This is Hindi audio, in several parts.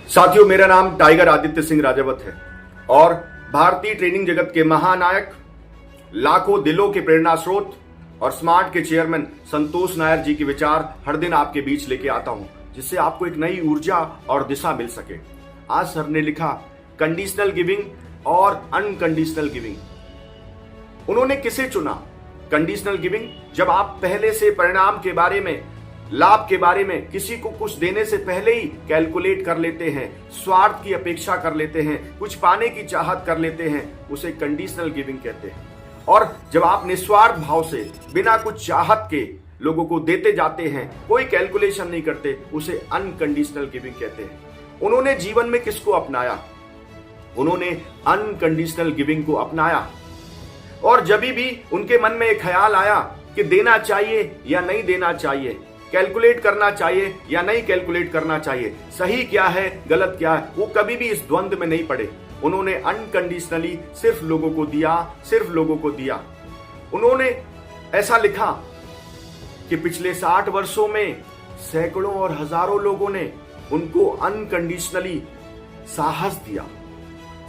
साथियों, मेरा नाम टाइगर आदित्य सिंह राजावत है और भारतीय ट्रेनिंग जगत के महानायक, लाखों दिलों के प्रेरणा स्रोत और स्मार्ट के चेयरमैन संतोष नायर जी के विचार हर दिन आपके बीच लेके आता हूं, जिससे आपको एक नई ऊर्जा और दिशा मिल सके। आज सर ने लिखा कंडीशनल गिविंग और अनकंडीशनल गिविंग। उन्होंने किसे चुना? कंडीशनल गिविंग, जब आप पहले से परिणाम के बारे में, लाभ के बारे में किसी को कुछ देने से पहले ही कैलकुलेट कर लेते हैं, स्वार्थ की अपेक्षा कर लेते हैं, कुछ पाने की चाहत कर लेते हैं, उसे कंडीशनल गिविंग कहते हैं। और जब आप निस्वार्थ भाव से बिना कुछ चाहत के लोगों को देते जाते हैं, कोई कैलकुलेशन नहीं करते, उसे अनकंडीशनल गिविंग कहते हैं। उन्होंने जीवन में किसको अपनाया? उन्होंने अनकंडीशनल गिविंग को अपनाया। और जब भी उनके मन में एक ख्याल आया कि देना चाहिए या नहीं देना चाहिए, कैलकुलेट करना चाहिए या नहीं कैलकुलेट करना चाहिए, सही क्या है गलत क्या है, वो कभी भी इस द्वंद में नहीं पड़े। उन्होंने अनकंडीशनली सिर्फ लोगों को दिया, सिर्फ लोगों को दिया। उन्होंने ऐसा लिखा कि पिछले 60 वर्षों में सैकड़ों और हजारों लोगों ने उनको अनकंडीशनली साहस दिया,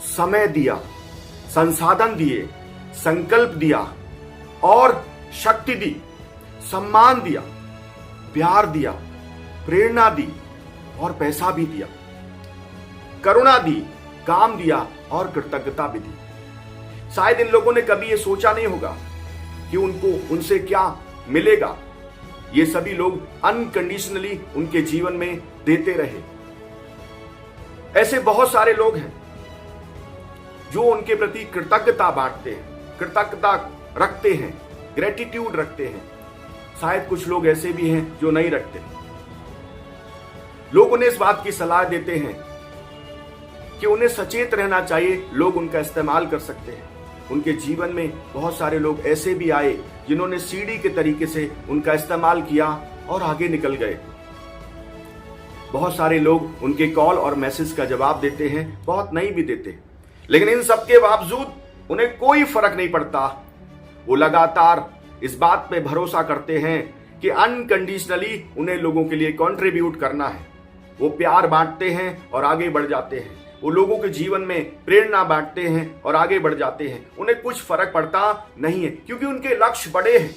समय दिया, संसाधन दिए, संकल्प दिया और शक्ति दी, सम्मान दिया, प्यार दिया, प्रेरणा दी और पैसा भी दिया, करुणा दी, काम दिया और कृतज्ञता भी दी। शायद इन लोगों ने कभी ये सोचा नहीं होगा कि उनसे क्या मिलेगा। ये सभी लोग अनकंडीशनली उनके जीवन में देते रहे। ऐसे बहुत सारे लोग हैं जो उनके प्रति कृतज्ञता बांटते हैं, कृतज्ञता रखते हैं, ग्रेटिट्यूड रखते हैं। शायद कुछ लोग ऐसे भी हैं जो नहीं रखते। लोग उन्हें इस बात की सलाह देते हैं कि उन्हें सचेत रहना चाहिए, लोग उनका इस्तेमाल कर सकते हैं। उनके जीवन में बहुत सारे लोग ऐसे भी आए जिन्होंने सीढ़ी के तरीके से उनका इस्तेमाल किया और आगे निकल गए। बहुत सारे लोग उनके कॉल और मैसेज का जवाब देते हैं, बहुत नहीं भी देते, लेकिन इन सब के बावजूद उन्हें कोई फर्क नहीं पड़ता। वो लगातार इस बात पे भरोसा करते हैं कि अनकंडीशनली उन्हें लोगों के लिए कंट्रीब्यूट करना है। वो प्यार बांटते हैं और आगे बढ़ जाते हैं। वो लोगों के जीवन में प्रेरणा बांटते हैं और आगे बढ़ जाते हैं। उन्हें कुछ फर्क पड़ता नहीं है, क्योंकि उनके लक्ष्य बड़े हैं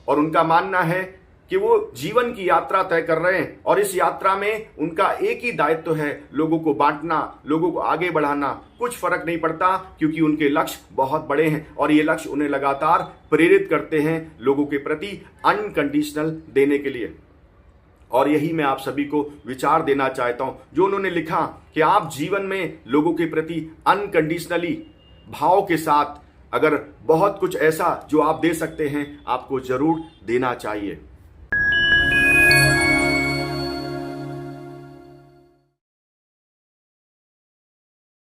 और उनका मानना है कि वो जीवन की यात्रा तय कर रहे हैं और इस यात्रा में उनका एक ही दायित्व है, लोगों को बांटना, लोगों को आगे बढ़ाना। कुछ फर्क नहीं पड़ता, क्योंकि उनके लक्ष्य बहुत बड़े हैं और ये लक्ष्य उन्हें लगातार प्रेरित करते हैं लोगों के प्रति अनकंडीशनल देने के लिए। और यही मैं आप सभी को विचार देना चाहता हूं, जो उन्होंने लिखा कि आप जीवन में लोगों के प्रति अनकंडीशनली भाव के साथ अगर बहुत कुछ ऐसा जो आप दे सकते हैं, आपको जरूर देना चाहिए।